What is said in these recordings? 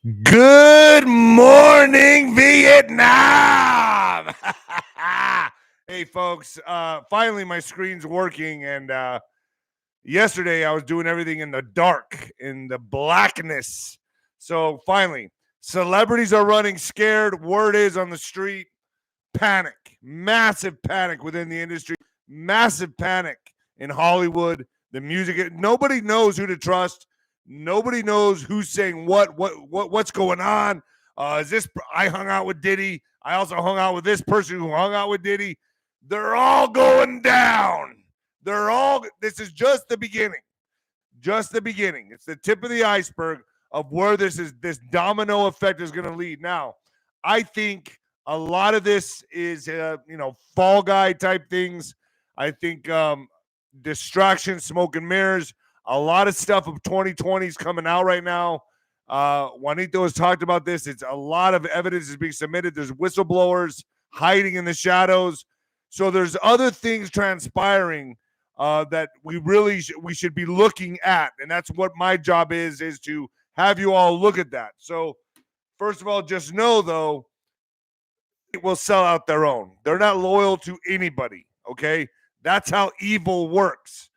Good morning, Vietnam. Hey, folks. Finally, my screen's working. And yesterday, I was doing everything in the dark, in the blackness. So finally, celebrities are running scared. Word is on the street, panic, massive panic within the industry, massive panic in Hollywood. The music, nobody knows who to trust. Nobody knows who's saying what's going on. Is this? I hung out with Diddy. I also hung out with this person who hung out with Diddy. They're all going down. This is just the beginning. Just the beginning. It's the tip of the iceberg of where this domino effect is going to lead. Now, I think a lot of this is, fall guy type things. I think distraction, smoke and mirrors. A lot of stuff of 2020 is coming out right now. Juanito has talked about this. It's a lot of evidence is being submitted. There's whistleblowers hiding in the shadows. So there's other things transpiring that we should be looking at. And that's what my job is to have you all look at that. So first of all, just know, though, it will sell out their own. They're not loyal to anybody, okay? That's how evil works.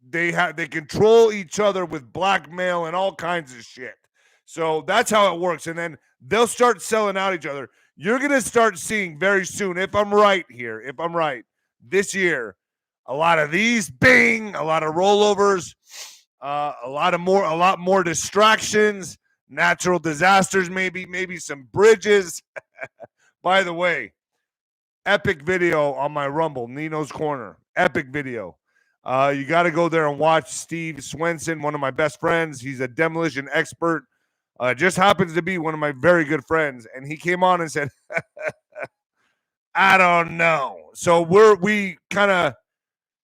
They control each other with blackmail and all kinds of shit. So that's how it works. And then they'll start selling out each other. You're going to start seeing very soon, if I'm right, this year, a lot of these, a lot of rollovers, a lot more distractions, natural disasters, maybe some bridges. By the way, epic video on my Rumble, Nino's Corner. Epic video. You got to go there and watch Steve Swenson, one of my best friends. He's a demolition expert. Just happens to be one of my very good friends. And he came on and said, I don't know. So we kind of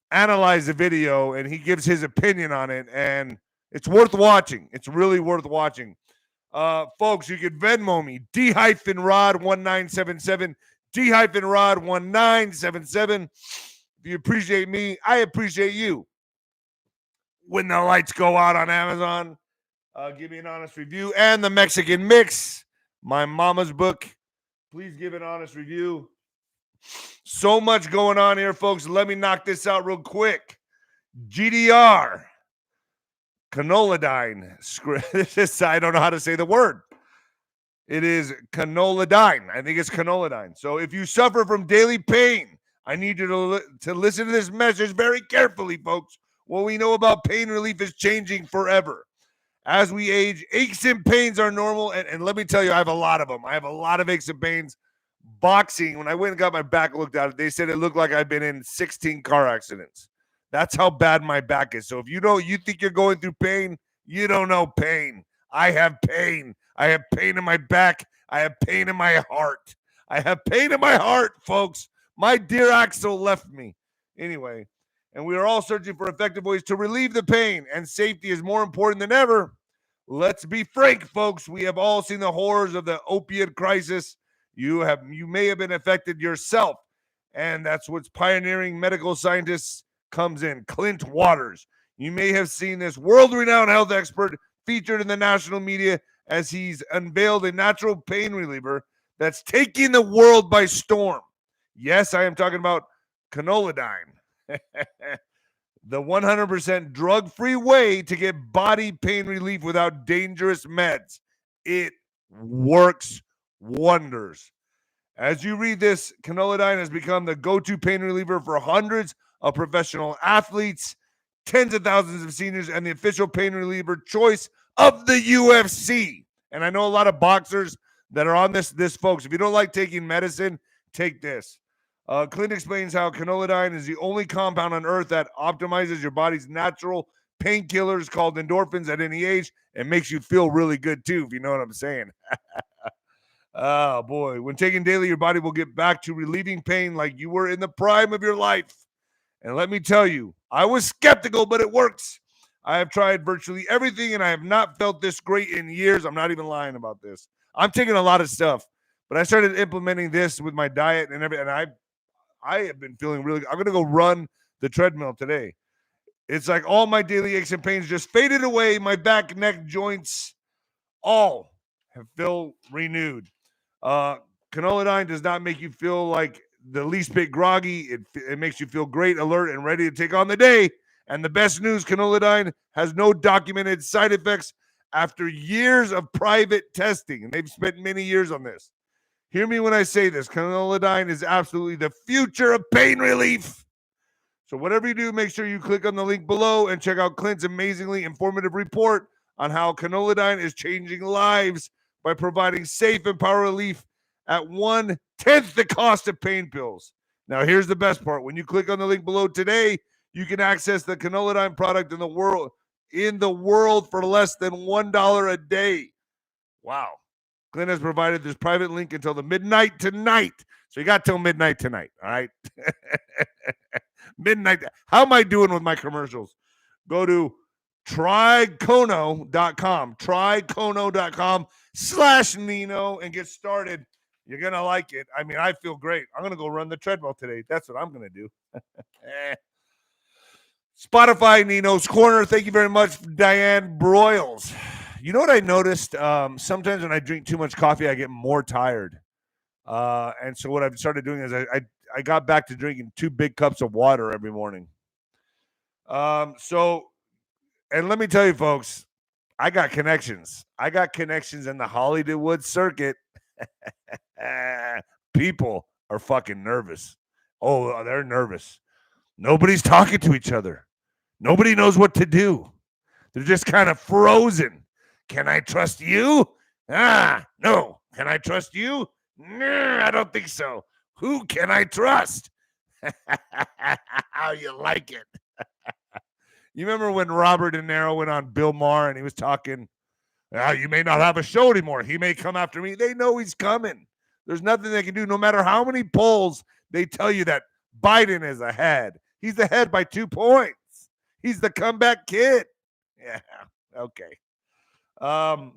analyze the video, and he gives his opinion on it. And it's worth watching. It's really worth watching. Folks, you can Venmo me, 𝗬𝗏𝗏1977, 𝗬𝗏𝗏1977. If you appreciate me, I appreciate you. When the lights go out on Amazon, give me an honest review. And the Mexican Mix, my mama's book. Please give an honest review. So much going on here, folks. Let me knock this out real quick. GDR. Quinolodyne. I don't know how to say the word. It is quinolodyne. I think it's quinolodyne. So if you suffer from daily pain, I need you to listen to this message very carefully, folks. What we know about pain relief is changing forever. As we age, aches and pains are normal. And let me tell you, I have a lot of them. I have a lot of aches and pains. Boxing, when I went and got my back looked at, they said it looked like I've been in 16 car accidents. That's how bad my back is. So if you think you're going through pain, you don't know pain. I have pain. I have pain in my back. I have pain in my heart. I have pain in my heart, folks. My dear Axel left me. Anyway, and we are all searching for effective ways to relieve the pain, and safety is more important than ever. Let's be frank, folks. We have all seen the horrors of the opioid crisis. You may have been affected yourself, and that's what's pioneering medical scientists comes in. Clint Waters. You may have seen this world-renowned health expert featured in the national media as he's unveiled a natural pain reliever that's taking the world by storm. Yes, I am talking about quinolodyne, the 100% drug-free way to get body pain relief without dangerous meds. It works wonders. As you read this, quinolodyne has become the go-to pain reliever for hundreds of professional athletes, tens of thousands of seniors, and the official pain reliever choice of the UFC. And I know a lot of boxers that are on this folks. If you don't like taking medicine, take this. Clint explains how quinolodyne is the only compound on earth that optimizes your body's natural painkillers called endorphins at any age and makes you feel really good too, if you know what I'm saying. Oh, boy. When taken daily, your body will get back to relieving pain like you were in the prime of your life. And let me tell you, I was skeptical, but it works. I have tried virtually everything, and I have not felt this great in years. I'm not even lying about this. I'm taking a lot of stuff, but I started implementing this with my diet and everything, and I have been feeling really good. I'm going to go run the treadmill today. It's like all my daily aches and pains just faded away. My back, neck, joints all feel renewed. Quinolodyne does not make you feel like the least bit groggy. It makes you feel great, alert, and ready to take on the day. And the best news, Quinolodyne has no documented side effects after years of private testing. And they've spent many years on this. Hear me when I say this. Quinolodyne is absolutely the future of pain relief. So whatever you do, make sure you click on the link below and check out Clint's amazingly informative report on how Quinolodyne is changing lives by providing safe and power relief at 1/10 the cost of pain pills. Now, here's the best part. When you click on the link below today, you can access the Quinolodyne product in the world for less than $1 a day. Wow. Clint has provided this private link until the midnight tonight. So you got till midnight tonight, all right? Midnight. How am I doing with my commercials? Go to trycono.com, trycono.com/Nino and get started. You're going to like it. I mean, I feel great. I'm going to go run the treadmill today. That's what I'm going to do. Spotify, Nino's Corner. Thank you very much, Diane Broyles. You know what I noticed? Sometimes when I drink too much coffee, I get more tired. And so what I've started doing is I got back to drinking 2 big cups of water every morning. And let me tell you, folks, I got connections. I got connections in the Hollywood circuit. People are fucking nervous. Oh, they're nervous. Nobody's talking to each other. Nobody knows what to do. They're just kind of frozen. Can I trust you? No. Can I trust you? No, I don't think so. Who can I trust? How you like it? You remember when Robert De Niro went on Bill Maher and he was talking, you may not have a show anymore. He may come after me. They know he's coming. There's nothing they can do. No matter how many polls they tell you that Biden is ahead. He's ahead by 2 points. He's the comeback kid. Yeah, okay.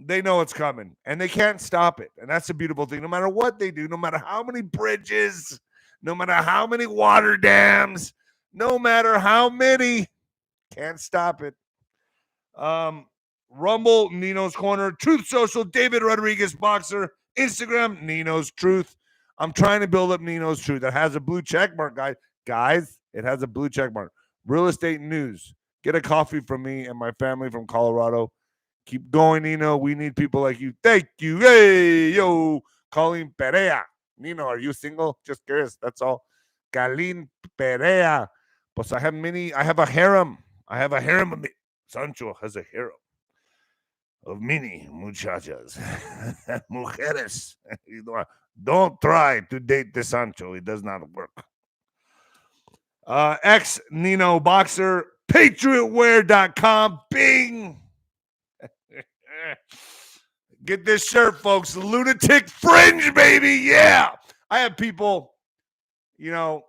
They know it's coming, and they can't stop it. And that's the beautiful thing. No matter what they do, no matter how many bridges, no matter how many water dams, no matter how many, can't stop it. Rumble, Nino's Corner, Truth Social, David Rodriguez Boxer, Instagram, Nino's Truth. I'm trying to build up Nino's Truth. It has a blue check mark, guys. It has a blue check mark. Real estate news. Get a coffee from me and my family from Colorado. Keep going, Nino. We need people like you. Thank you. Hey, yo. 𝗀𝗶𝗶𝗃. Nino, are you single? Just curious. That's all. 𝗀𝗃𝗶𝗃. But I have a harem. I have a harem of me. Sancho has a harem of many muchachas. Mujeres. Don't try to date the Sancho. It does not work. Nino Boxer, patriotwear.com. Bing. Get this shirt, folks. Lunatic Fringe, baby. Yeah. I have people, we want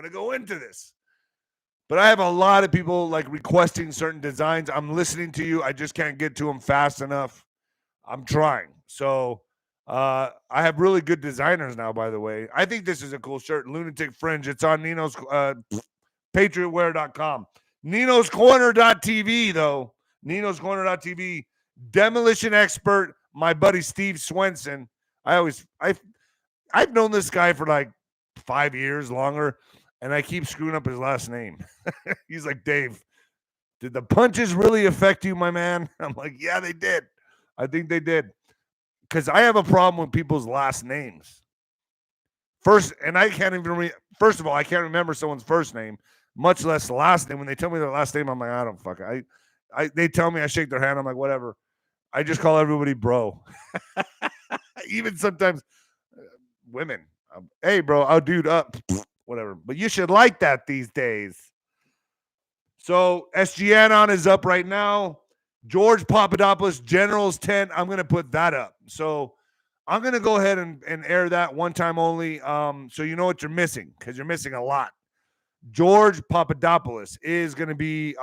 to go into this. But I have a lot of people like requesting certain designs. I'm listening to you. I just can't get to them fast enough. I'm trying. So I have really good designers now, by the way. I think this is a cool shirt. Lunatic Fringe. It's on Nino's patriotwear.com. Nino's Corner.tv, though. Nino's Corner.tv. Demolition expert, my buddy Steve Swenson. I've known this guy for like 5 years longer, and I keep screwing up his last name. He's like, Dave, did the punches really affect you, my man? I'm like, yeah, they did. I think they did. Because I have a problem with people's last names. First of all, I can't remember someone's first name, much less the last name. When they tell me their last name, I'm like, I don't fuck it. They tell me, I shake their hand, I'm like, whatever. I just call everybody bro. Even sometimes women. Hey, bro, I'll dude up. Whatever. But you should like that these days. So SGAnon is up right now. George Papadopoulos, General's tent. I'm going to put that up. So I'm going to go ahead and air that one time only. So you know what you're missing, because you're missing a lot. George Papadopoulos is going to be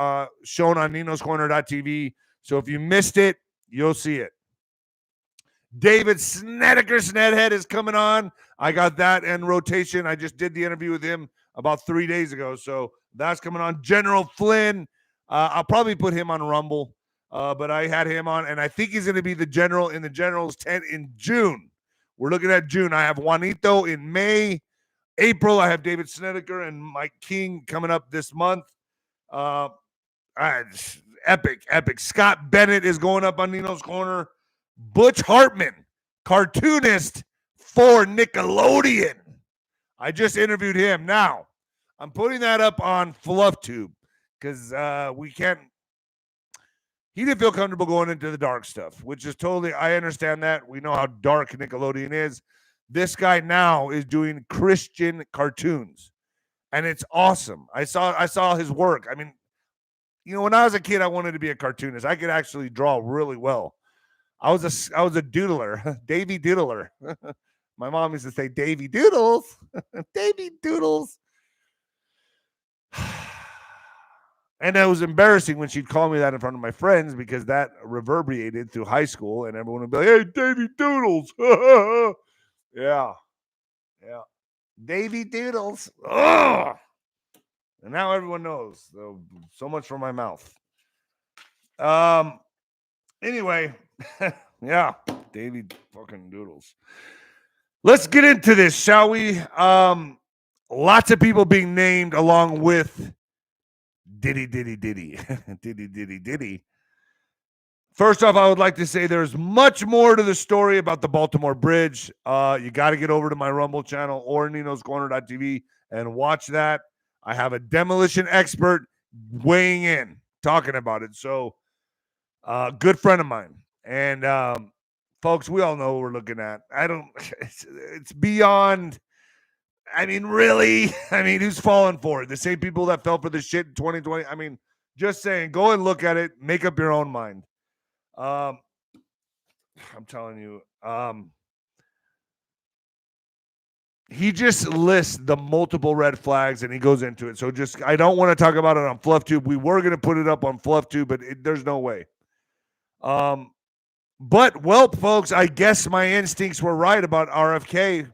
shown on Nino's Corner.tv. So if you missed it, you'll see it. David Snedeker Snedhead is coming on. I got that in rotation. I just did the interview with him about 3 days ago. So that's coming on. General Flynn. I'll probably put him on Rumble. But I had him on, and I think he's going to be the general in the Generals tent in June. We're looking at June. I have Juanito in May. April, I have David Snedeker and Mike King coming up this month. Epic. Scott Bennett is going up on Nino's Corner. Butch Hartman, cartoonist for Nickelodeon. I just interviewed him. Now, I'm putting that up on FluffTube because we can't. He didn't feel comfortable going into the dark stuff, which is totally, I understand that. We know how dark Nickelodeon is. This guy now is doing Christian cartoons, and it's awesome. I saw his work. I mean, when I was a kid, I wanted to be a cartoonist. I could actually draw really well. I was a doodler, Davy Doodler. My mom used to say, Davy Doodles, Davy Doodles. And it was embarrassing when she'd call me that in front of my friends because that reverberated through high school, and everyone would be like, hey, Davy Doodles. Yeah. Davy Doodles. Ugh. And now everyone knows. So much for my mouth. Anyway, yeah, Davy fucking Doodles. Let's get into this, shall we? Lots of people being named along with Diddy. First off, I would like to say there's much more to the story about the Baltimore Bridge. You got to get over to my Rumble channel or ninoscorner.tv and watch that. I have a demolition expert weighing in, talking about it. So, good friend of mine. And folks, we all know what we're looking at. It's beyond. I mean, really? I mean, who's falling for it? The same people that fell for the shit in 2020. I mean, just saying, go and look at it. Make up your own mind. I'm telling you, he just lists the multiple red flags and he goes into it. So I don't want to talk about it on FluffTube. We were going to put it up on FluffTube, but there's no way. But, well, folks, I guess my instincts were right about RFK.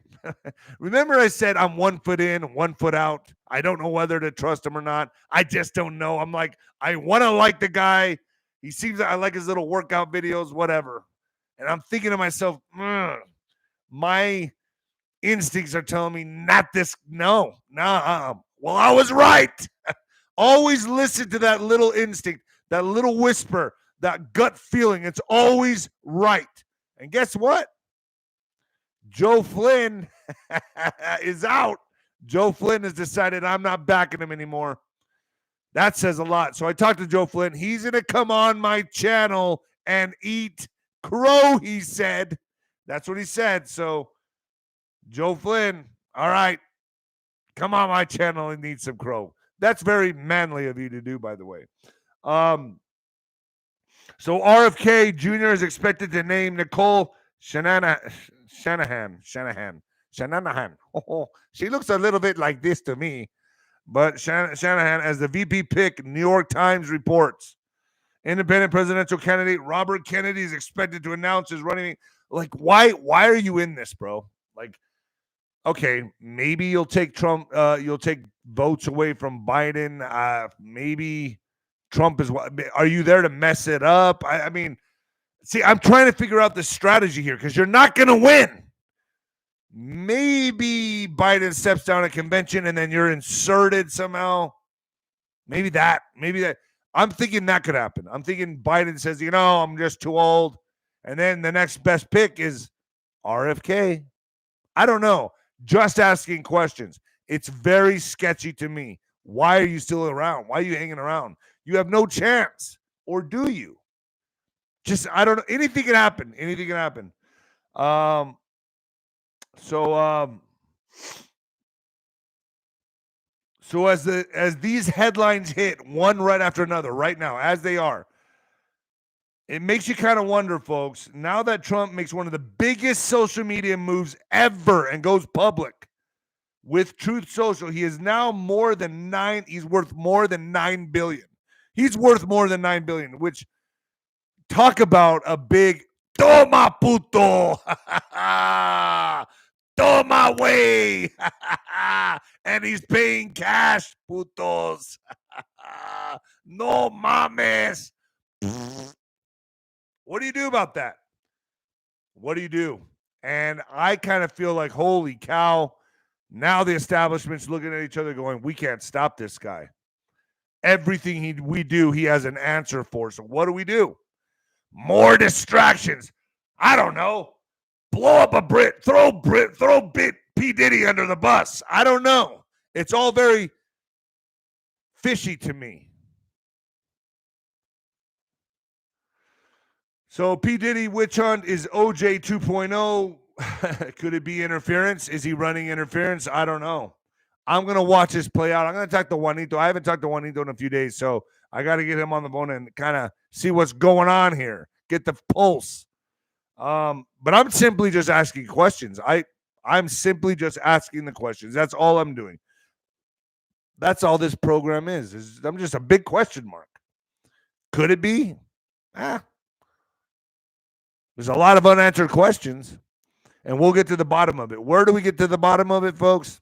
Remember I said I'm 1 foot in, 1 foot out. I don't know whether to trust him or not. I just don't know. I'm like, I want to like the guy. He seems like I like his little workout videos, whatever. And I'm thinking to myself, my instincts are telling me not this. No. Well, I was right. Always listen to that little instinct, that little whisper, that gut feeling. It's always right. And guess what? Joe Flynn is out. Joe Flynn has decided I'm not backing him anymore. That says a lot. So I talked to Joe Flynn. He's going to come on my channel and eat crow, he said. That's what he said. So, Joe Flynn, all right, come on my channel and eat some crow. That's very manly of you to do, by the way. So RFK Jr. is expected to name Nicole Shanahan. Oh, she looks a little bit like this to me. But Shanahan as the VP pick, New York Times reports. Independent presidential candidate Robert Kennedy is expected to announce his running. Like, why are you in this, bro? Like, okay, maybe you'll take Trump, you'll take votes away from Biden. Maybe Trump is. Are you there to mess it up? I mean, see, I'm trying to figure out the strategy here because you're not going to win. Maybe Biden steps down at convention and then you're inserted somehow. Maybe that. I'm thinking that could happen. I'm thinking Biden says, I'm just too old. And then the next best pick is RFK. I don't know. Just asking questions. It's very sketchy to me. Why are you still around? Why are you hanging around? You have no chance. Or do you? Just, I don't know. Anything can happen. So as these headlines hit one right after another right now, as they are, it makes you kind of wonder, folks, now that Trump makes one of the biggest social media moves ever and goes public with Truth Social, he is now he's worth more than $9 billion. He's worth more than $9 billion, which talk about a big toma puto. Toma way. And he's paying cash, putos. No mames. What do you do about that? What do you do? And I kind of feel like, holy cow, now the establishment's looking at each other going, we can't stop this guy. Everything we do, he has an answer for. So what do? More distractions. I don't know. Blow up a Brit. Throw P. Diddy under the bus. I don't know. It's all very fishy to me. So P. Diddy witch hunt is OJ 2.0. Could it be interference? Is he running interference? I don't know. I'm going to watch this play out. I'm going to talk to Juanito. I haven't talked to Juanito in a few days, so I got to get him on the phone and kind of see what's going on here. Get the pulse. But I'm simply just asking questions. I'm simply just asking the questions. That's all I'm doing. That's all this program is I'm just a big question mark. Could it be? There's a lot of unanswered questions, and we'll get to the bottom of it. Where do we get to the bottom of it, folks?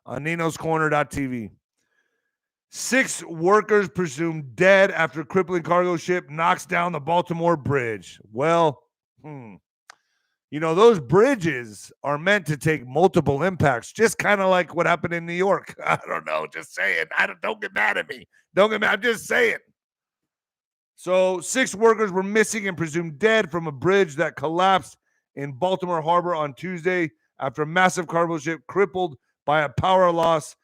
On ninoscorner.tv. 6 workers presumed dead after crippling cargo ship knocks down the Baltimore bridge. Well, those bridges are meant to take multiple impacts, just kind of like what happened in New York. I don't know, just saying. Don't get mad at me. Don't get mad. I'm just saying. So 6 workers were missing and presumed dead from a bridge that collapsed in Baltimore Harbor on Tuesday after a massive cargo ship crippled by a power loss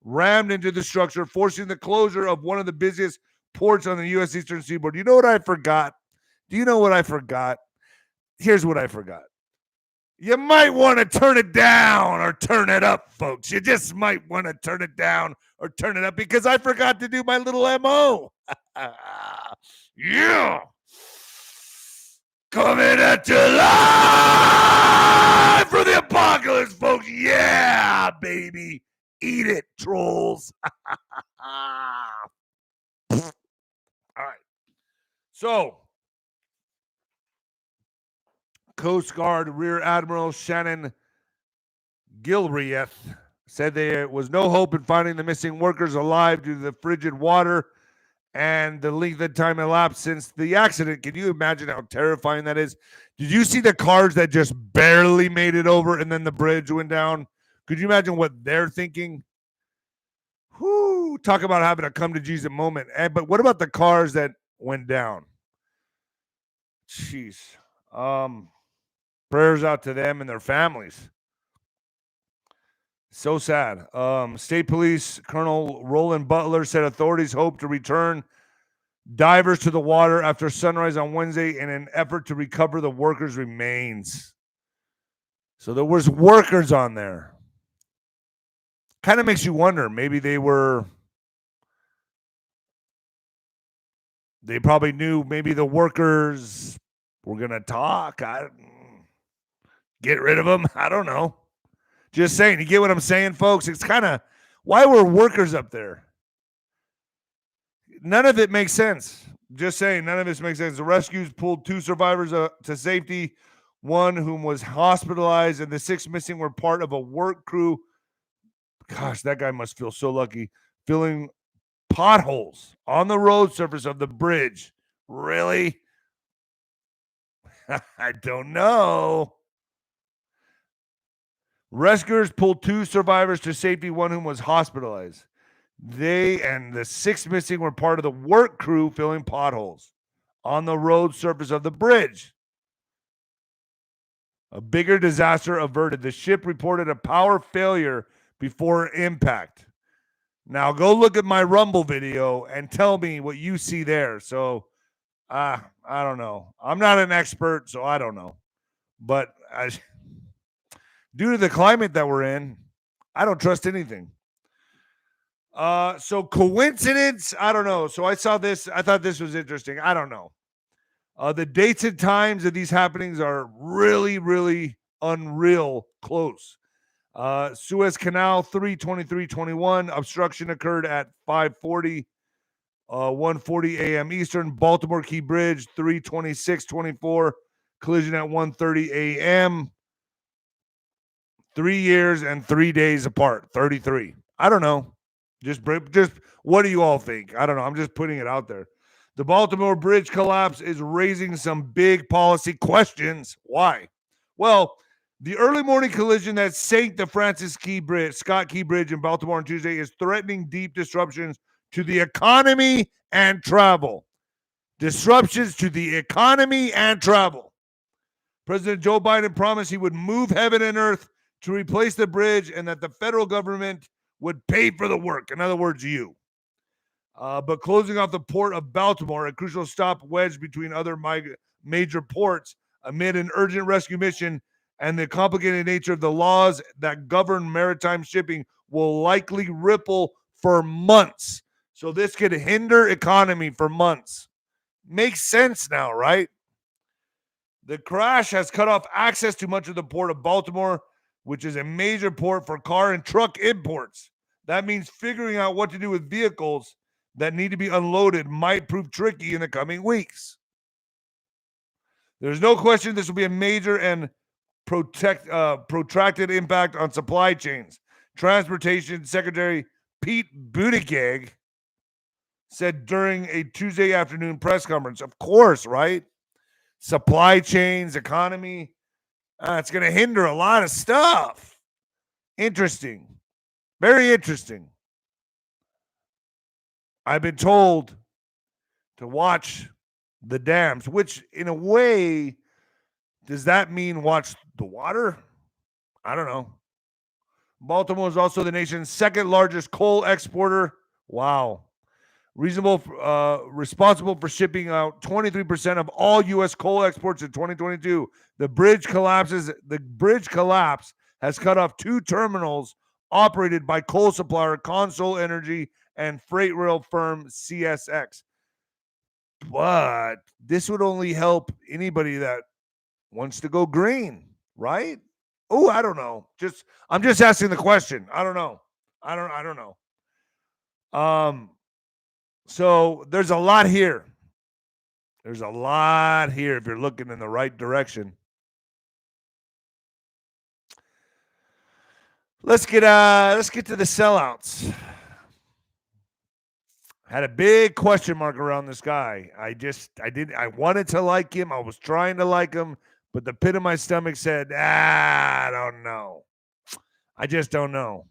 rammed into the structure, forcing the closure of one of the busiest ports on the U.S. Eastern Seaboard. You know what I forgot? Do you know what I forgot? Here's what I forgot. You might want to turn it down or turn it up, folks. You just might want to turn it down or turn it up because I forgot to do my little MO. Yeah. Coming at you live for the apocalypse, folks. Yeah, baby. Eat it, trolls. All right. So, Coast Guard Rear Admiral Shannon Gilreath said there was no hope in finding the missing workers alive due to the frigid water and the length of time elapsed since the accident. Can you imagine how terrifying that is? Did you see the cars that just barely made it over and then the bridge went down? Could you imagine what they're thinking? Whoo, talk about having a come to Jesus moment. But what about the cars that went down? Jeez. Prayers out to them and their families. So sad. State Police Colonel Roland Butler said authorities hope to return divers to the water after sunrise on Wednesday in an effort to recover the workers' remains. So there was workers on there. Kind of makes you wonder. Maybe they probably knew maybe the workers were going to talk. Get rid of them. I don't know. Just saying. You get what I'm saying, folks? It's kind of, why were workers up there? None of it makes sense. Just saying, none of this makes sense. The rescues pulled 2 survivors to safety, one whom was hospitalized, and the 6 missing were part of a work crew. Gosh, that guy must feel so lucky. Filling potholes on the road surface of the bridge. Really? I don't know. Rescuers pulled 2 survivors to safety, one whom was hospitalized. They and the 6 missing were part of the work crew filling potholes on the road surface of the bridge. A bigger disaster averted. The ship reported a power failure before impact. Now go look at my Rumble video and tell me what you see there. So, I don't know. I'm not an expert, so I don't know. But due to the climate that we're in, I don't trust anything. So coincidence? I don't know. So I saw this. I thought this was interesting. I don't know. The dates and times of these happenings are really, really unreal close. Suez Canal 3:23:21. Obstruction occurred at 5:40, 1:40 a.m. Eastern. Baltimore Key Bridge 3:26:24. Collision at 1:30 a.m. 3 years and 3 days apart. 33. I don't know. Just what do you all think? I don't know. I'm just putting it out there. The Baltimore bridge collapse is raising some big policy questions. Why? Well, the early morning collision that sank the Scott Key Bridge in Baltimore on Tuesday is threatening deep disruptions to the economy and travel. Disruptions to the economy and travel. President Joe Biden promised he would move heaven and earth to replace the bridge and that the federal government would pay for the work. In other words, you. But closing off the port of Baltimore, a crucial stop wedged between other major ports amid an urgent rescue mission and the complicated nature of the laws that govern maritime shipping will likely ripple for months. So this could hinder economy for months. Makes sense now, right? The crash has cut off access to much of the port of Baltimore, which is a major port for car and truck imports. That means figuring out what to do with vehicles that need to be unloaded might prove tricky in the coming weeks. There's no question this will be a major and protracted impact on supply chains. Transportation Secretary P.Diddy said during a Tuesday afternoon press conference, of course, right? Supply chains, economy, it's going to hinder a lot of stuff. Interesting. Very interesting. I've been told to watch the dams, which in a way, does that mean watch the water? I don't know. Baltimore is also the nation's second largest coal exporter. Wow. Responsible for shipping out 23% of all U.S. coal exports in 2022. The bridge collapse has cut off two terminals operated by coal supplier Consol Energy and freight rail firm CSX. But this would only help anybody that wants to go green, right? Oh, I don't know. I'm just asking the question. I don't know. I don't know. So there's a lot here. There's a lot here if you're looking in the right direction. Let's get to the sellouts. Had a big question mark around this guy. I wanted to like him. I was trying to like him, but the pit of my stomach said, I don't know. I just don't know.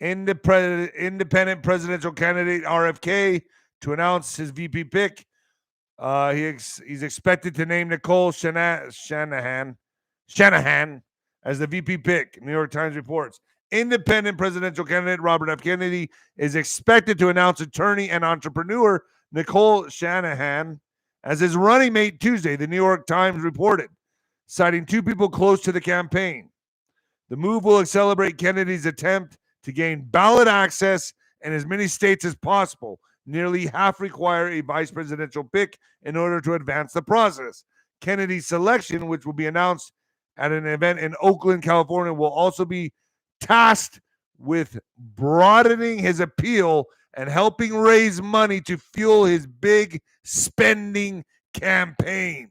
Independent presidential candidate RFK to announce his VP pick. He's expected to name Nicole Shanahan as the VP pick. New York Times reports. Independent presidential candidate Robert F. Kennedy is expected to announce attorney and entrepreneur Nicole Shanahan as his running mate Tuesday, the New York Times reported, citing two people close to the campaign. The move will accelerate Kennedy's attempt to gain ballot access in as many states as possible. Nearly half require a vice presidential pick in order to advance the process. Kennedy's selection, which will be announced at an event in Oakland, California, will also be tasked with broadening his appeal and helping raise money to fuel his big spending campaign.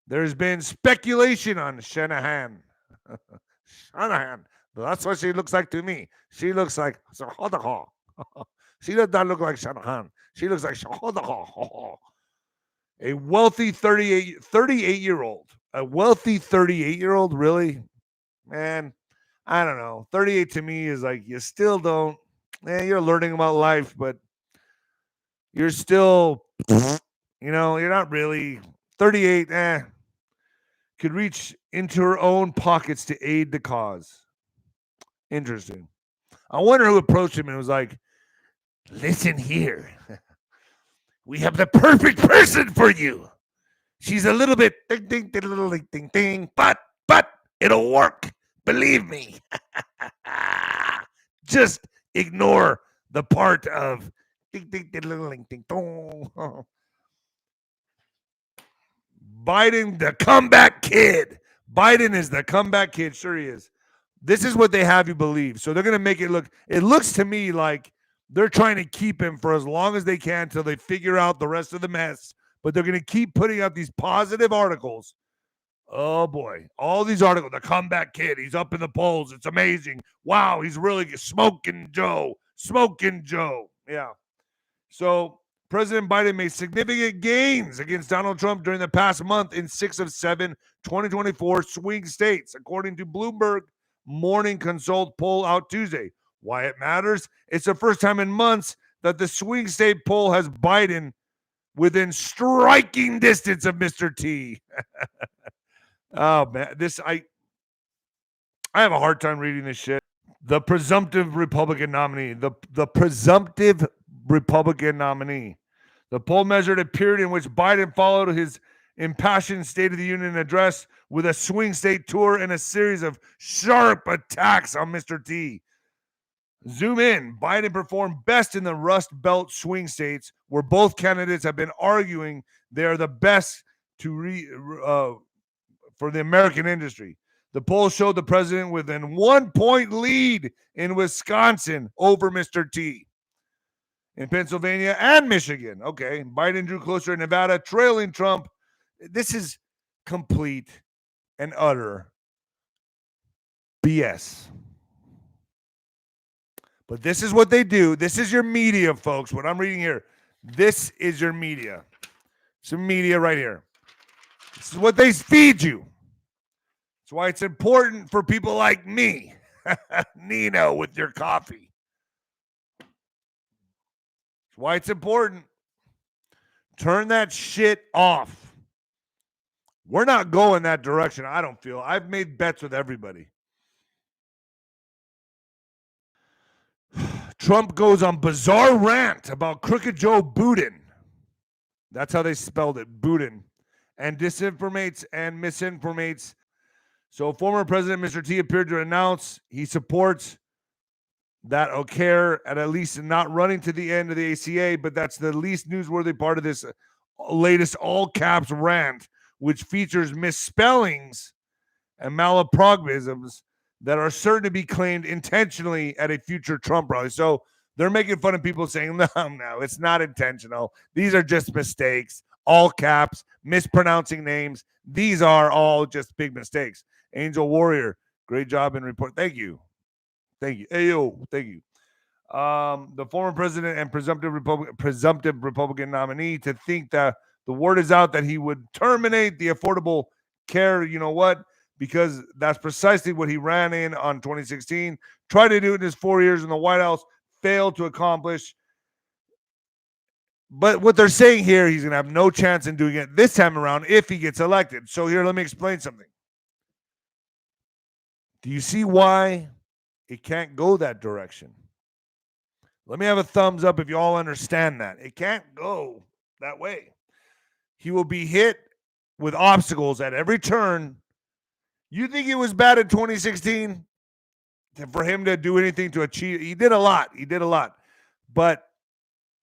There's been speculation on Shanahan. Shanahan. That's what she looks like to me. She looks like she does not look like Shanahan. She looks like a wealthy 38-year-old. A wealthy 38-year-old, really? Man, I don't know. 38 to me is like you still don't. You're learning about life, but you're still, you're not really 38. Could reach into her own pockets to aid the cause. Interesting. I wonder who approached him and was like, listen here. We have the perfect person for you. She's a little bit ding, ding, ding, ding, ding, ding, but it'll work. Believe me. Just ignore the part of ding, ding, ding, ding, ding, ding. Biden, the comeback kid. Biden is the comeback kid. Sure he is. This is what they have you believe. So they're going to make it looks to me like they're trying to keep him for as long as they can until they figure out the rest of the mess. But they're going to keep putting out these positive articles. Oh, boy. All these articles. The comeback kid. He's up in the polls. It's amazing. Wow, he's really smoking Joe. Smoking Joe. Yeah. So President Biden made significant gains against Donald Trump during the past month in 6 of 7 2024 swing states, according to Bloomberg Morning Consult poll out Tuesday. Why it matters? It's the first time in months that the swing state poll has Biden within striking distance of Mr. T. Oh man, I have a hard time reading this shit. The presumptive Republican nominee. The presumptive Republican nominee. The poll measured a period in which Biden followed his impassioned State of the Union address with a swing state tour and a series of sharp attacks on Mr. T. Zoom in. Biden performed best in the Rust Belt swing states, where both candidates have been arguing they are the best for the American industry. The poll showed the president within 1 point lead in Wisconsin over Mr. T. In Pennsylvania and Michigan. Okay, Biden drew closer in Nevada, trailing Trump. This is complete and utter BS. But this is what they do. This is your media, folks. What I'm reading here. This is your media. Some media right here. This is what they feed you. That's why it's important for people like me, Nino, with your coffee. That's why it's important. Turn that shit off. We're not going that direction, I don't feel. I've made bets with everybody. Trump goes on bizarre rant about Crooked Joe Biden. That's how they spelled it, Biden. And disinformates and misinformates. So former President Mr. T appeared to announce he supports that O'Care at least not running to the end of the ACA, but that's the least newsworthy part of this latest all caps rant, which features misspellings and malapropisms that are certain to be claimed intentionally at a future Trump rally. So they're making fun of people saying, no, it's not intentional. These are just mistakes, all caps, mispronouncing names. These are all just big mistakes. Angel Warrior, great job in report. Thank you. Thank you. Ayo, thank you. The former president and presumptive Republican nominee to think that the word is out that he would terminate the Affordable Care, you know what? Because that's precisely what he ran in on 2016, tried to do it in his 4 years in the White House, failed to accomplish. But what they're saying here, he's going to have no chance in doing it this time around if he gets elected. So here, let me explain something. Do you see why it can't go that direction? Let me have a thumbs up if you all understand that. It can't go that way. He will be hit with obstacles at every turn. You think it was bad in 2016 for him to do anything to achieve? He did a lot. But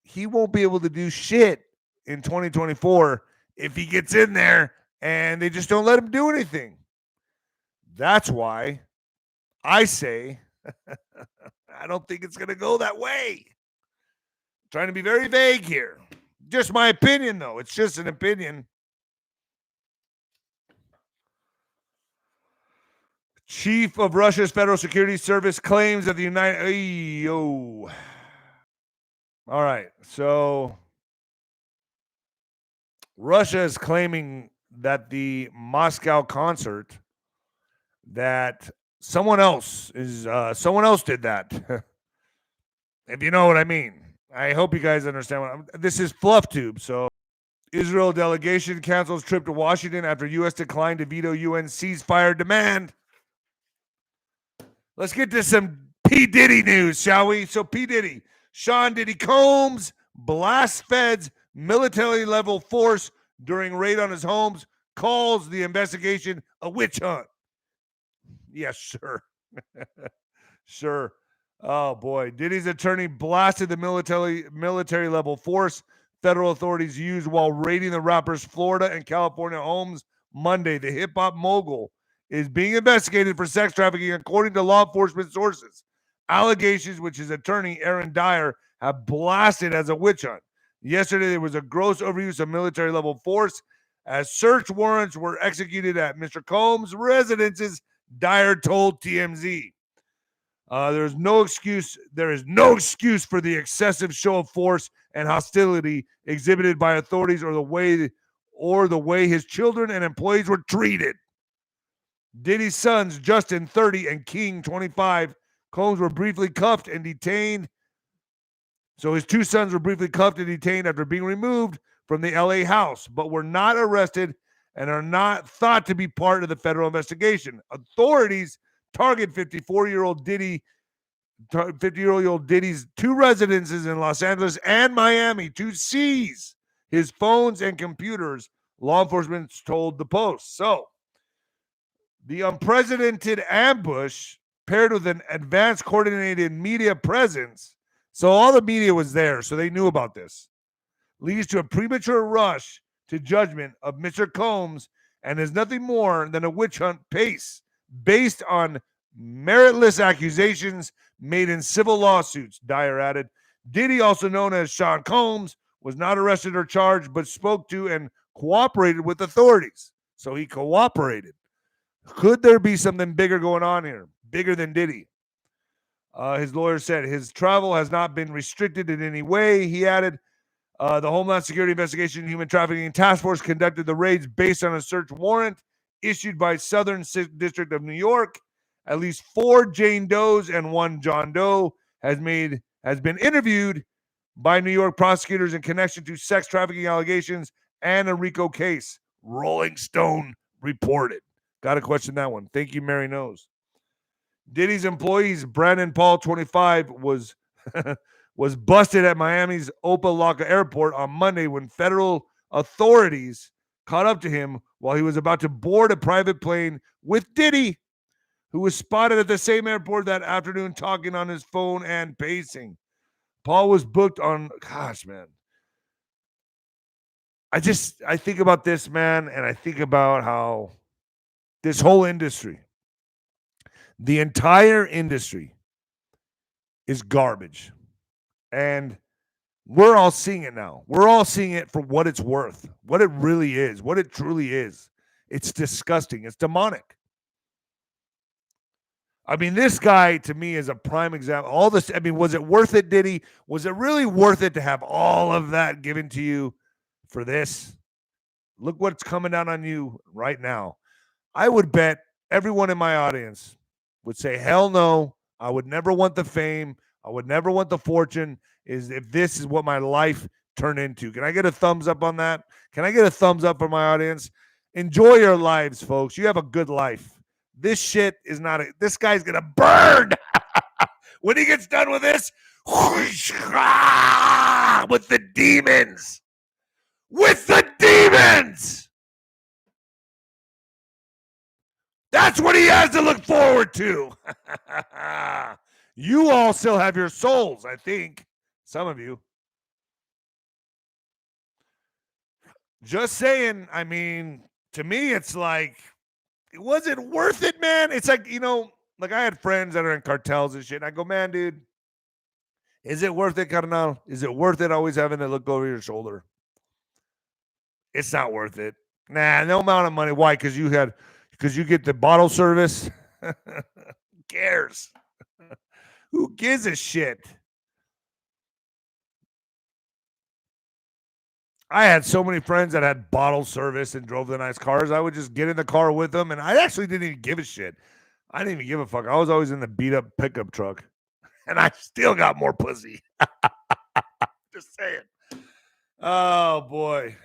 he won't be able to do shit in 2024 if he gets in there and they just don't let him do anything. That's why I say I don't think it's going to go that way. I'm trying to be very vague here. Just my opinion, though. It's just an opinion. Chief of Russia's Federal Security Service claims that the United... All right, so Russia is claiming that the Moscow concert, that someone else did that. If you know what I mean. I hope you guys understand this is fluff tube. So Israel delegation cancels trip to Washington after U.S. declined to veto UN ceasefire demand. Let's get to some P.Diddy news, shall we? So P.Diddy, Sean Diddy Combs blasts feds military-level force during raid on his homes, calls the investigation a witch hunt. Yes, sure. Sure. Oh, boy. Diddy's attorney blasted the military-level force federal authorities used while raiding the rapper's Florida and California homes Monday. The hip-hop mogul is being investigated for sex trafficking, according to law enforcement sources. Allegations which his attorney, Aaron Dyer, have blasted as a witch hunt. Yesterday, there was a gross overuse of military-level force as search warrants were executed at Mr. Combs' residences, Dyer told TMZ. There is no excuse for the excessive show of force and hostility exhibited by authorities or the way his children and employees were treated. Diddy's sons, Justin, 30, and King, 25, Combs were briefly cuffed and detained. So his two sons were briefly cuffed and detained after being removed from the LA house, but were not arrested and are not thought to be part of the federal investigation. Authorities target 50-year-old Diddy's two residences in Los Angeles and Miami to seize his phones and computers, law enforcement told the Post. So, the unprecedented ambush paired with an advanced coordinated media presence, so all the media was there, so they knew about this, leads to a premature rush to judgment of Mr. Combs and is nothing more than a witch hunt pace based on meritless accusations made in civil lawsuits, Dyer added. Diddy, also known as Sean Combs, was not arrested or charged, but spoke to and cooperated with authorities. So he cooperated. Could there be something bigger going on here? Bigger than Diddy? His lawyer said his travel has not been restricted in any way. He added, the Homeland Security Investigation and Human Trafficking Task Force conducted the raids based on a search warrant issued by Southern District of New York. At least 4 Jane Does and 1 John Doe has been interviewed by New York prosecutors in connection to sex trafficking allegations and a RICO case. Rolling Stone reported. Got to question that one. Thank you, Mary Knows. Diddy's employees, Brandon Paul, 25, was busted at Miami's 𝗬𝗶𝗱𝗶 airport on Monday when federal authorities caught up to him while he was about to board a private plane with Diddy, who was spotted at the same airport that afternoon talking on his phone and pacing. Paul was booked on, gosh, man. I think about this, man, and I think about how this whole industry, the entire industry, is garbage. And we're all seeing it now. We're all seeing it for what it's worth, what it really is, what it truly is. It's disgusting. It's demonic. I mean, this guy, to me, is a prime example. All this, I mean, was it worth it, Diddy? Was it really worth it to have all of that given to you for this? Look what's coming down on you right now. I would bet everyone in my audience would say, hell no, I would never want the fame. I would never want the fortune if this is what my life turned into. Can I get a thumbs up on that? Can I get a thumbs up for my audience? Enjoy your lives, folks. You have a good life. This shit is not this guy's going to burn. When he gets done with this, with the demons. With the demons. That's what he has to look forward to. You all still have your souls, I think. Some of you. Just saying, I mean, to me, it's like, was it worth it, man? It's like, like I had friends that are in cartels and shit. And I go, man, dude, is it worth it, carnal? Is it worth it always having to look over your shoulder? It's not worth it. Nah, no amount of money. Why? Because you get the bottle service. Who cares? Who gives a shit? I had so many friends that had bottle service and drove the nice cars. I would just get in the car with them, and I actually didn't even give a shit. I didn't even give a fuck. I was always in the beat-up pickup truck, and I still got more pussy. Just saying. Oh, boy.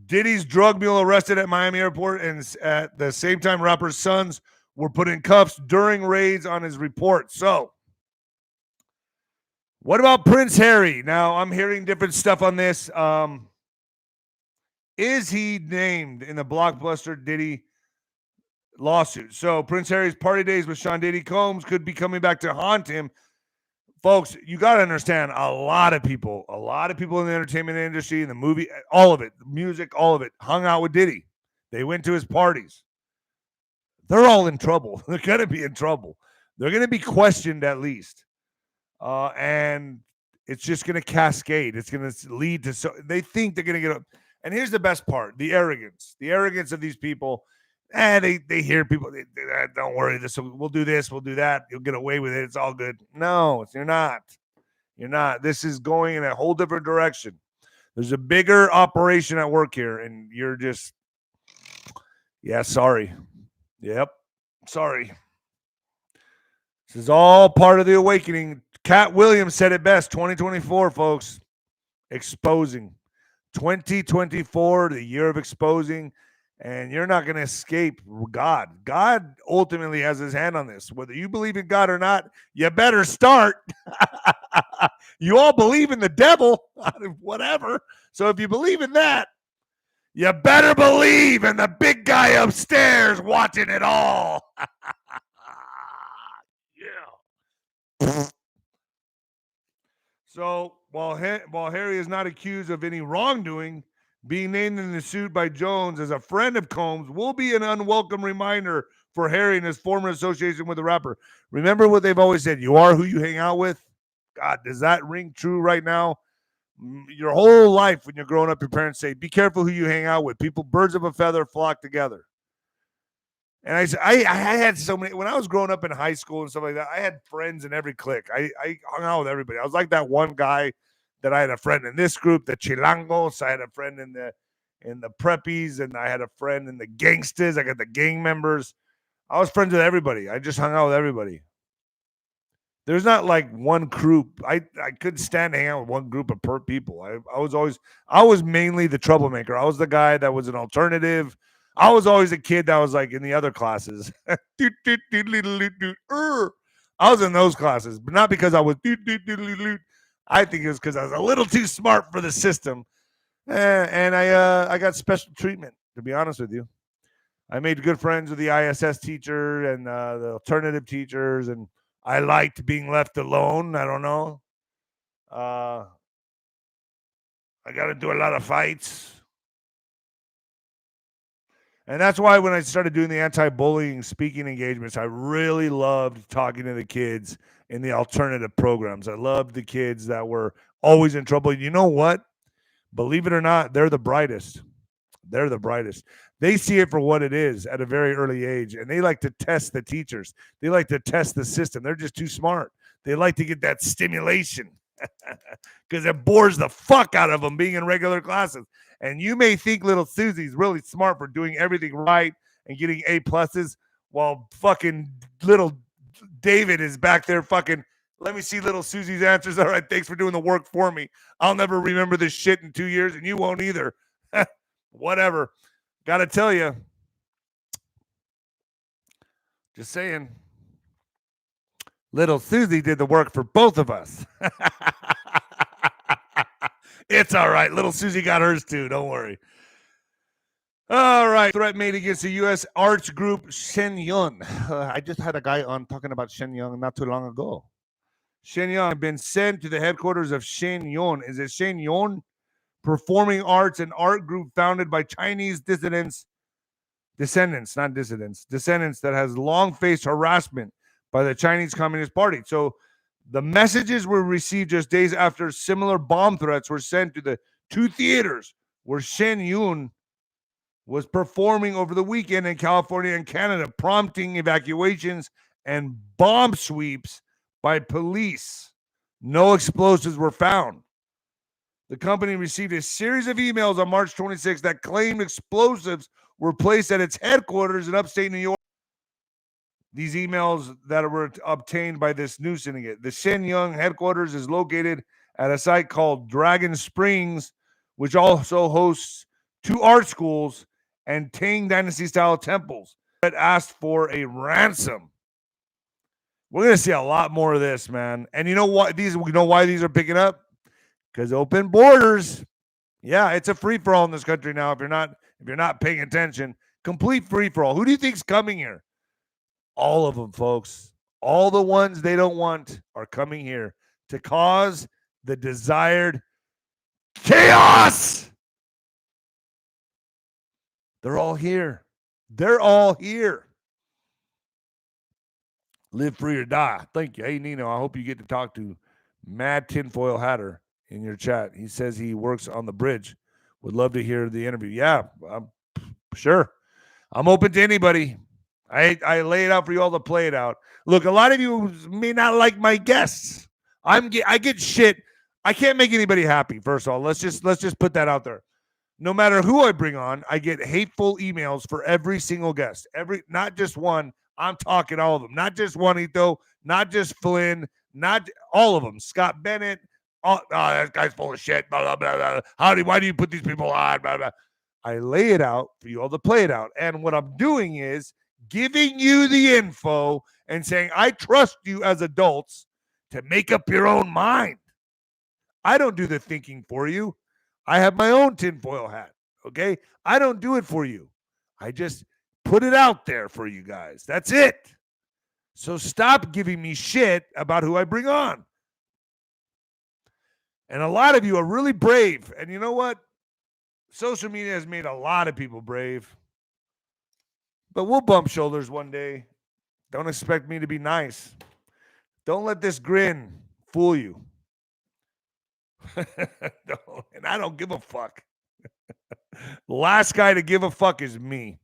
Diddy's drug mule arrested at Miami airport, and at the same time, rapper's sons were put in cuffs during raids on his report. So, what about Prince Harry? Now, I'm hearing different stuff on this. Is he named in the blockbuster Diddy lawsuit? So Prince Harry's party days with Sean Diddy Combs could be coming back to haunt him. Folks, you got to understand, a lot of people in the entertainment industry, in the movie, all of it, music, all of it, hung out with Diddy. They went to his parties. They're all in trouble. They're going to be in trouble. They're going to be questioned at least. And it's just going to cascade. It's going to lead to, they think they're going to get up. And here's the best part, the arrogance of these people. And they hear people, don't worry, we'll do this, we'll do that. You'll get away with it. It's all good. No, you're not. You're not. This is going in a whole different direction. There's a bigger operation at work here, and you're just, yeah, sorry. Yep, sorry. This is all part of the awakening. Cat Williams said it best, 2024, folks. Exposing. 2024, the year of exposing, and you're not going to escape God. God ultimately has his hand on this. Whether you believe in God or not, you better start. You all believe in the devil, whatever. So if you believe in that, you better believe in the big guy upstairs watching it all. Yeah. So while Harry is not accused of any wrongdoing, being named in the suit by Jones as a friend of Combs will be an unwelcome reminder for Harry and his former association with the rapper. Remember what they've always said, you are who you hang out with? God, does that ring true right now? Your whole life when you're growing up, your parents say, be careful who you hang out with. People, birds of a feather, flock together. And I had so many, when I was growing up in high school and stuff like that, I had friends in every clique. I hung out with everybody. I was like that one guy that I had a friend in this group, the Chilangos. I had a friend in the preppies, and I had a friend in the gangsters. I got the gang members. I was friends with everybody. I just hung out with everybody. There's not like one group. I couldn't stand to hang out with one group of people. I was mainly the troublemaker. I was the guy that was an alternative. I was always a kid that was like in the other classes. I was in those classes, but not because I was. I think it was because I was a little too smart for the system, and I got special treatment. To be honest with you, I made good friends with the ISS teacher and the alternative teachers, and I liked being left alone. I don't know. I got into a lot of fights. And that's why when I started doing the anti-bullying speaking engagements, I really loved talking to the kids in the alternative programs. I loved the kids that were always in trouble. You know what? Believe it or not, they're the brightest. They're the brightest. They see it for what it is at a very early age, and they like to test the teachers. They like to test the system. They're just too smart. They like to get that stimulation because it bores the fuck out of them being in regular classes. And you may think little Susie's really smart for doing everything right and getting A pluses, while fucking little David is back there fucking, let me see little Susie's answers. All right, thanks for doing the work for me. I'll never remember this shit in 2 years, and you won't either. Whatever. Got to tell you. Just saying. Little Susie did the work for both of us. It's all right. Little Susie got hers too. Don't worry. All right. Threat made against the U.S. arts group Shenyang. I just had a guy on talking about Shenyang not too long ago. Shenyang had been sent to the headquarters of Shenyang. Is it Shenyang? Performing arts and art group founded by Chinese descendants that has long faced harassment by the Chinese Communist Party. So the messages were received just days after similar bomb threats were sent to the two theaters where Shenyang was performing over the weekend in California and Canada, prompting evacuations and bomb sweeps by police. No explosives were found. The company received a series of emails on March 26 that claimed explosives were placed at its headquarters in upstate New York. These emails that were obtained by this news syndicate. The Shenyang headquarters is located at a site called Dragon Springs, which also hosts 2 art schools and Tang Dynasty-style temples that asked for a ransom. We're going to see a lot more of this, man. And you know what? We know why these are picking up? Because open borders. Yeah, it's a free-for-all in this country now. If you're not paying attention, complete free-for-all. Who do you think's coming here? All of them, folks. All the ones they don't want are coming here to cause the desired chaos. They're all here. They're all here. Live free or die. Thank you. Hey, Nino, I hope you get to talk to Mad Tinfoil Hatter in your chat. He says he works on the bridge. Would love to hear the interview. Yeah, sure. I'm open to anybody. I lay it out for you all to play it out. Look, a lot of you may not like my guests. I get shit. I can't make anybody happy. First of all, let's just put that out there. No matter who I bring on, I get hateful emails for every single guest. Not just one. I'm talking all of them. Not just Juanito, not just Flynn, not all of them. Scott Bennett. That guy's full of shit. Blah, blah, blah, blah. Why do you put these people on? Blah, blah. I lay it out for you all to play it out. And what I'm doing is giving you the info and saying, I trust you as adults to make up your own mind. I don't do the thinking for you. I have my own tinfoil hat, okay? I don't do it for you. I just put it out there for you guys. That's it. So stop giving me shit about who I bring on. And a lot of you are really brave. And you know what? Social media has made a lot of people brave. But we'll bump shoulders one day. Don't expect me to be nice. Don't let this grin fool you. And I don't give a fuck. The last guy to give a fuck is me.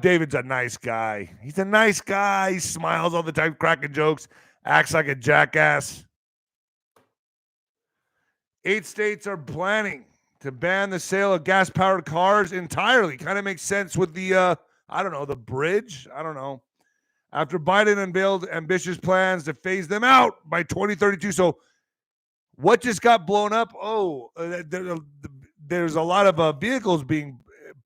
David's a nice guy. He's a nice guy. He smiles all the time, cracking jokes, acts like a jackass. 8 states are planning to ban the sale of gas-powered cars entirely. Kind of makes sense with the, the bridge. I don't know. After Biden unveiled ambitious plans to phase them out by 2032. So what just got blown up? There's a lot of vehicles being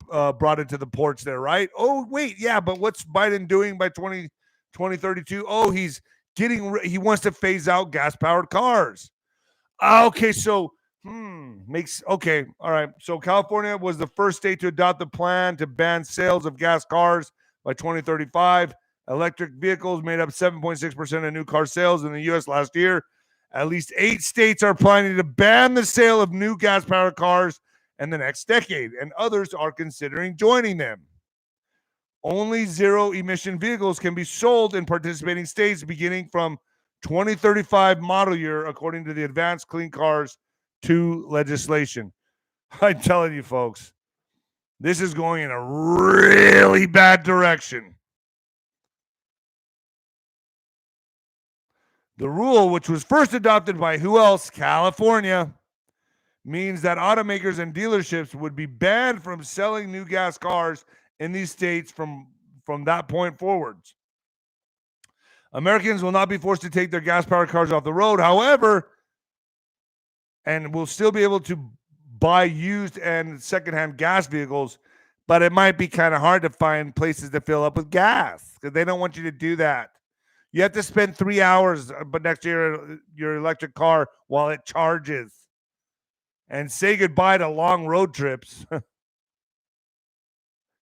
brought into the ports there, right? Oh, wait, yeah, but what's Biden doing by 2032? Oh, he wants to phase out gas-powered cars. Okay, so all right. So California was the first state to adopt the plan to ban sales of gas cars by 2035. Electric vehicles made up 7.6% of new car sales in the U.S. last year. At least 8 states are planning to ban the sale of new gas-powered cars in the next decade, and others are considering joining them. Only zero-emission vehicles can be sold in participating states beginning from 2035 model year, according to the Advanced Clean Cars 2 legislation. I'm telling you, folks, this is going in a really bad direction. The rule, which was first adopted by who else? California, means that automakers and dealerships would be banned from selling new gas cars in these states from that point forwards. Americans will not be forced to take their gas-powered cars off the road, however, and will still be able to buy used and secondhand gas vehicles, but it might be kind of hard to find places to fill up with gas because they don't want you to do that. You have to spend 3 hours next to your electric car while it charges and say goodbye to long road trips.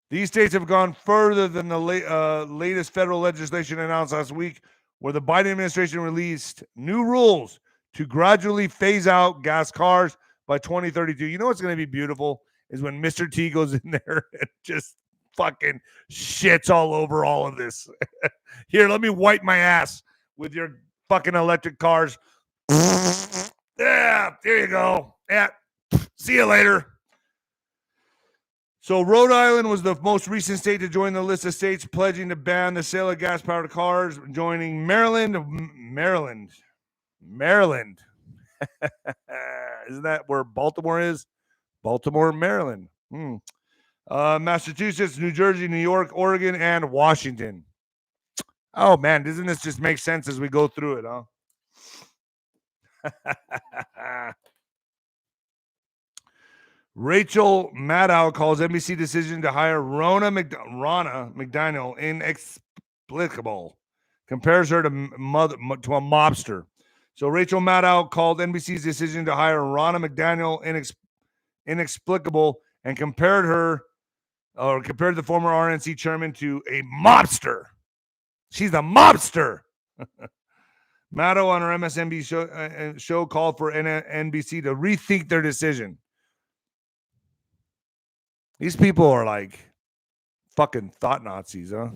These states have gone further than the latest federal legislation announced last week, where the Biden administration released new rules to gradually phase out gas cars by 2032. You know what's going to be beautiful is when Mr. T goes in there and just fucking shits all over all of this. Here, let me wipe my ass with your fucking electric cars. Yeah, there you go. Yeah, see you later. So Rhode Island was the most recent state to join the list of states pledging to ban the sale of gas-powered cars, joining Maryland. Isn't that where Baltimore is? Baltimore, Maryland. Massachusetts, New Jersey, New York, Oregon, and Washington. Oh, man, doesn't this just make sense as we go through it, huh? Rachel Maddow calls NBC decision to hire Ronna McDaniel inexplicable. Compares her to a mobster. So Rachel Maddow called NBC's decision to hire Ronna McDaniel inexplicable and compared the former RNC chairman to a mobster. She's a mobster. Maddow on her MSNBC show called for NBC to rethink their decision. These people are like fucking thought Nazis, huh?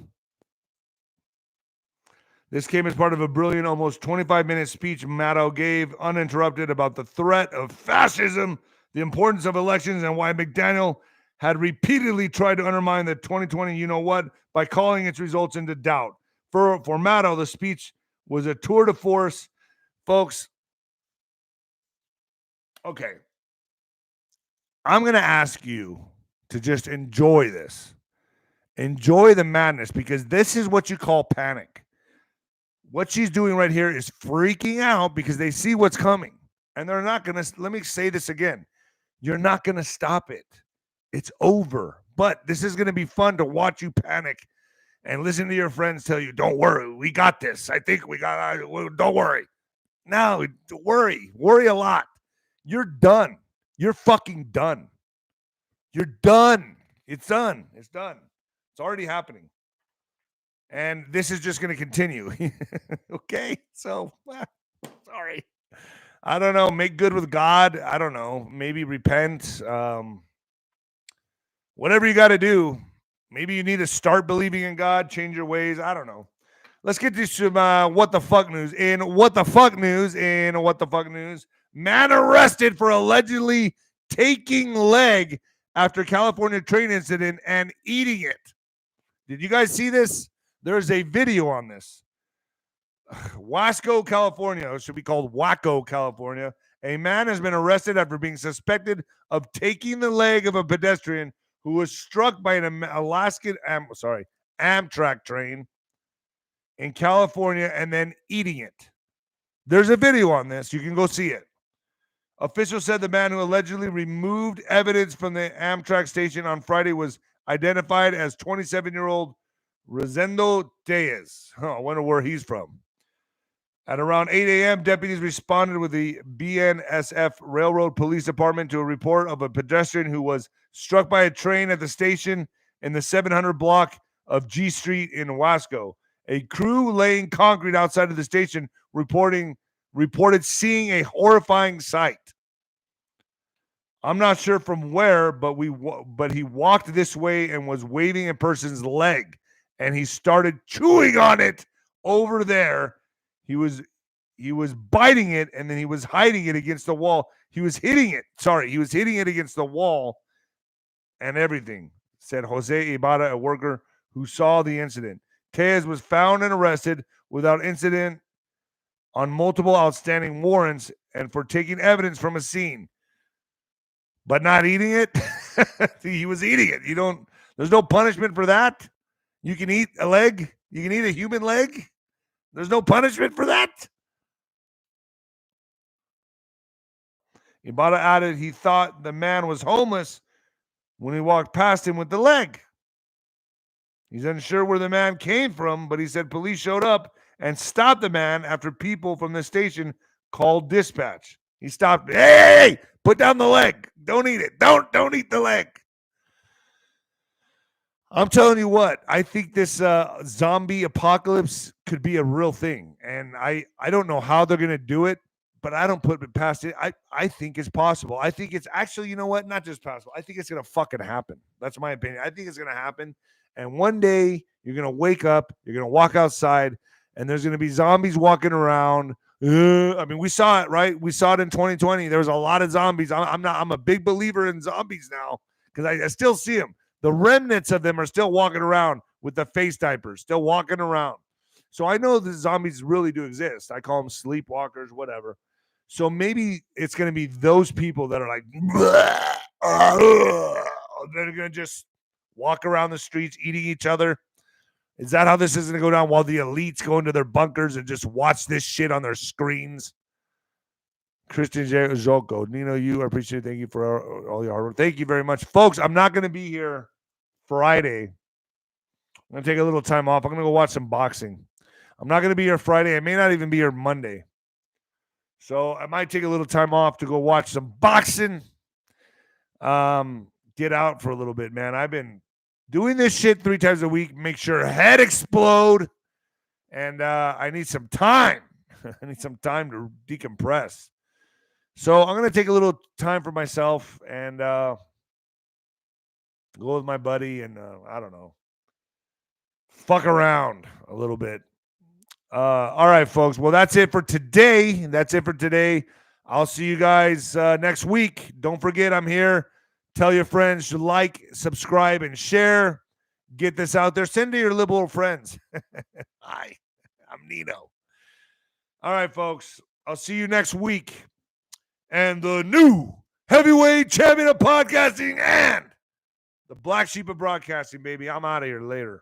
This came as part of a brilliant, almost 25-minute speech Maddow gave uninterrupted about the threat of fascism, the importance of elections, and why McDaniel had repeatedly tried to undermine the 2020 you-know-what by calling its results into doubt. For Maddow, the speech was a tour de force Folks, okay. I'm going to ask you to just enjoy this. Enjoy the madness, because this is what you call panic. What she's doing right here is freaking out because they see what's coming. And they're not going to, let me say this again. You're not going to stop it. It's over. But this is going to be fun to watch you panic and listen to your friends tell you, don't worry, we got this. I think we got, don't worry. No, worry a lot. You're done. You're fucking done. You're done. It's done. It's done. It's already happening. And this is just going to continue. Okay? So, sorry. I don't know. Make good with God. I don't know. Maybe repent. Whatever you got to do. Maybe you need to start believing in God. Change your ways. I don't know. Let's get to some what the fuck news. In what the fuck news. Man arrested for allegedly taking leg after California train incident and eating it. Did you guys see this? There's a video on this. 𝗧𝗏𝗂, California. It should be called 𝗧𝗏𝗂, California. A man has been arrested after being suspected of taking the leg of a pedestrian who was struck by an Amtrak train in California and then eating it. There's a video on this. You can go see it. Officials said the man who allegedly removed evidence from the Amtrak station on Friday was identified as 27-year-old Rosendo Diaz. I wonder where he's from. At around 8 a.m., deputies responded with the BNSF Railroad Police Department to a report of a pedestrian who was struck by a train at the station in the 700 block of G Street in 𝗧𝗏𝗂. A crew laying concrete outside of the station reported seeing a horrifying sight. I'm not sure from where, but he walked this way and was waving a person's leg, and he started chewing on it over there. He was biting it, and then he was hiding it against the wall. He was hitting it against the wall and everything, said Jose Ibarra, a worker who saw the incident. Diaz was found and arrested without incident on multiple outstanding warrants and for taking evidence from a scene, but not eating it. He was eating it. There's no punishment for that. You can eat a leg. You can eat a human leg. There's no punishment for that. Ibarra added he thought the man was homeless when he walked past him with the leg. He's unsure where the man came from, but he said police showed up and stopped the man after people from the station called dispatch. He stopped. Hey, put down the leg. Don't eat it. Don't eat the leg. I'm telling you what, I think this zombie apocalypse could be a real thing. And I don't know how they're going to do it, but I don't put it past it. I think it's possible. I think it's actually, you know what? Not just possible. I think it's going to fucking happen. That's my opinion. I think it's going to happen. And one day you're going to wake up, you're going to walk outside, and there's going to be zombies walking around. We saw it, right? We saw it in 2020. There was a lot of zombies. I'm a big believer in zombies now because I still see them. The remnants of them are still walking around with the face diapers, still walking around. So I know the zombies really do exist. I call them sleepwalkers, whatever. So maybe it's going to be those people that are like, they're going to just walk around the streets eating each other. Is that how this is going to go down while the elites go into their bunkers and just watch this shit on their screens? Christian Joko, Nino, I appreciate it. Thank you for all your hard work. Thank you very much. Folks, I'm not going to be here Friday. I'm going to take a little time off. I'm going to go watch some boxing. I'm not going to be here Friday. I may not even be here Monday. So I might take a little time off to go watch some boxing. Get out for a little bit, man. I've been doing this shit 3 times a week. Make sure head explode. And I need some time. I need some time to decompress. So I'm going to take a little time for myself and go with my buddy and, I don't know, fuck around a little bit. All right, folks. Well, that's it for today. I'll see you guys next week. Don't forget, I'm here. Tell your friends to like, subscribe, and share. Get this out there. Send to your liberal friends. Hi, I'm Nino. All right, folks. I'll see you next week. And the new heavyweight champion of podcasting and the black sheep of broadcasting, baby. I'm out of here later.